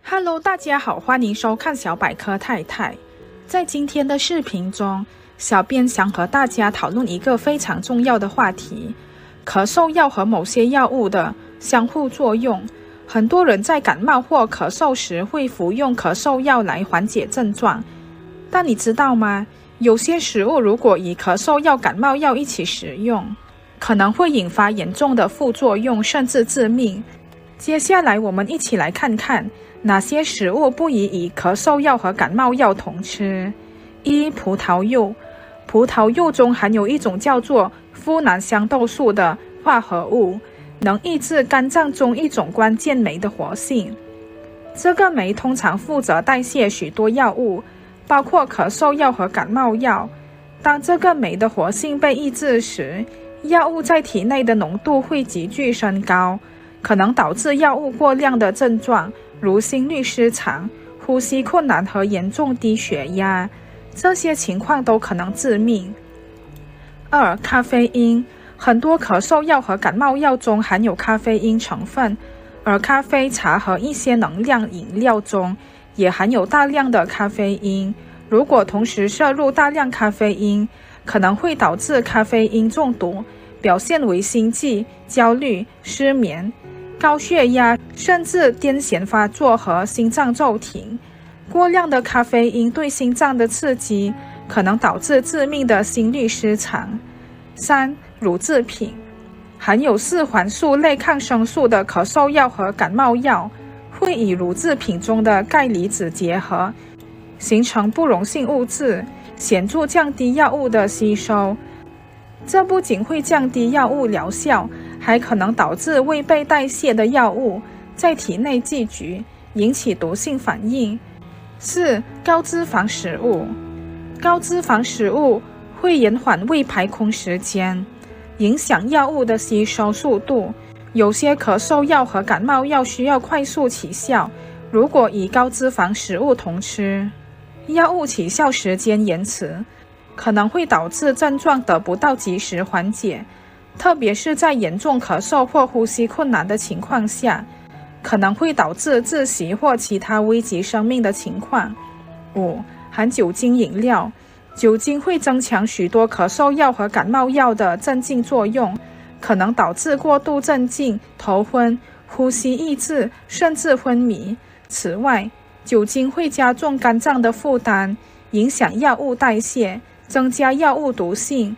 Hello， 大家好，欢迎收看小百科太太。在今天的视频中，小编想和大家讨论一个非常重要的话题：咳嗽药和某些药物的相互作用。很多人在感冒或咳嗽时会服用咳嗽药来缓解症状，但你知道吗？有些食物如果与咳嗽药、感冒药一起食用，可能会引发严重的副作用，甚至致命。接下来我们一起来看看哪些食物不宜与咳嗽药和感冒药同吃。一、葡萄柚。葡萄柚中含有一种叫做呋喃香豆素的化合物，能抑制肝脏中一种关键酶的活性。这个酶通常负责代谢许多药物，包括咳嗽药和感冒药。当这个酶的活性被抑制时，药物在体内的浓度会急剧升高，可能导致药物过量的症状，如心律失常、呼吸困难和严重低血压，这些情况都可能致命。二、咖啡因。很多咳嗽药和感冒药中含有咖啡因成分，而咖啡茶和一些能量饮料中也含有大量的咖啡因。如果同时摄入大量咖啡因，可能会导致咖啡因中毒，表现为心悸、焦虑、失眠、高血压，甚至癫痫发作和心脏骤停。过量的咖啡因对心脏的刺激可能导致致命的心律失常。三、乳制品。含有4环素类抗生素的咳嗽药和感冒药会与乳制品中的钙离子结合，形成不溶性物质，显著降低药物的吸收。这不仅会降低药物疗效，还可能导致未被代谢的药物在体内积聚，引起毒性反应。4. 高脂肪食物。高脂肪食物会延缓胃排空时间，影响药物的吸收速度。有些咳嗽药和感冒药需要快速起效，如果与高脂肪食物同吃，药物起效时间延迟，可能会导致症状得不到及时缓解，特别是在严重咳嗽或呼吸困难的情况下，可能会导致窒息或其他危及生命的情况。5. 含酒精饮料。酒精会增强许多咳嗽药和感冒药的镇静作用，可能导致过度镇静、头昏、呼吸抑制，甚至昏迷。此外，酒精会加重肝脏的负担，影响药物代谢，增加药物毒性。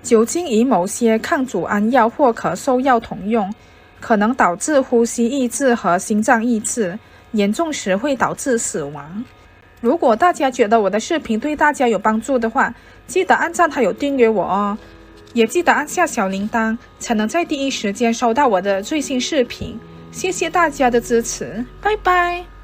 酒精与某些抗组胺药或咳嗽药同用，可能导致呼吸抑制和心脏抑制，严重时会导致死亡。如果大家觉得我的视频对大家有帮助的话，记得按赞还有订阅我哦，也记得按下小铃铛，才能在第一时间收到我的最新视频。谢谢大家的支持，拜拜。